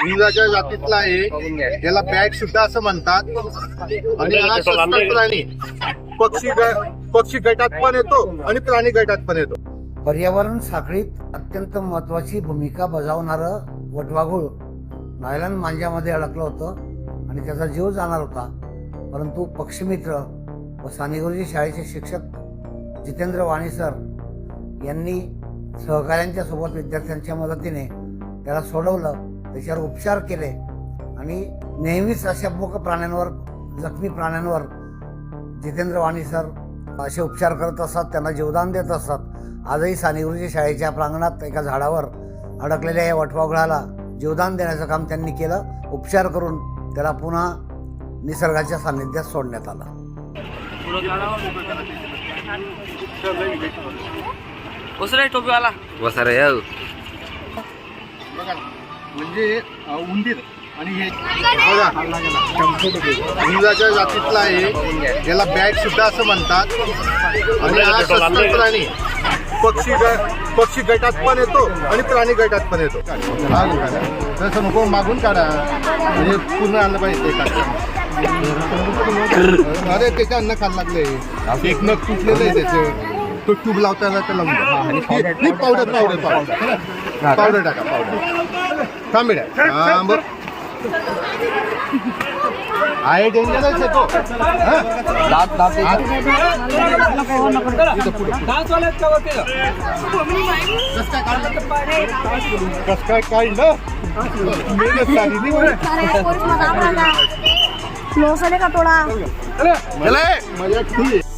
इंग्रजाच्या जातीतला आहे, याला बॅट सुद्धा असं म्हणतात. आणि हा सस्तन प्राणी पक्षी गटात पण येतो आणि प्राणी गटात पण येतो. पर्यावरण साखळीत अत्यंत महत्वाची भूमिका बजावणारं वटवाघूळ नायलॉन मांजामध्ये अडकलं होतं आणि त्याचा जीव जाणार होता. परंतु पक्षीमित्र व सानेगुरुजी शाळेचे शिक्षक जितेंद्र वाणी सर यांनी सहकाऱ्यांच्या सोबत विद्यार्थ्यांच्या मदतीने त्याला सोडवलं, त्याच्यावर उपचार केले आणि नेहमीच अशा मूक प्राण्यांवर, जखमी प्राण्यांवर जितेंद्र वाणी सर असे उपचार करत असतात, त्यांना जीवदान देत असतात. आजही सानेगुरुजी शाळेच्या प्रांगणात एका झाडावर अडकलेल्या या वटवाघुळाला जीवदान देण्याचं काम त्यांनी केलं. उपचार करून त्याला पुन्हा निसर्गाच्या सान्निध्यात सोडण्यात आलं. टोपीवाला बघा म्हणजे उंदीर आणि हे बघा इंग्रजाच्या जातीतला आहे, याला बॅट सुद्धा असं म्हणतात. आणि हा सस्तन प्राणी पक्षी गटात पण येतो आणि प्राणी गटात पण येतो. तसं नको, मागून काढा म्हणजे पूर्ण आणलं पाहिजे. अरे त्याच्या अन्न खायला लागले, एक नख तुटलेलं आहे त्याचं, तो ट्यूब लावताना तर लावून पावडर टाका, पावडर थांबेड्या आहे, डेंजरच आहे तो. कस काय काढलं का थोडा मजा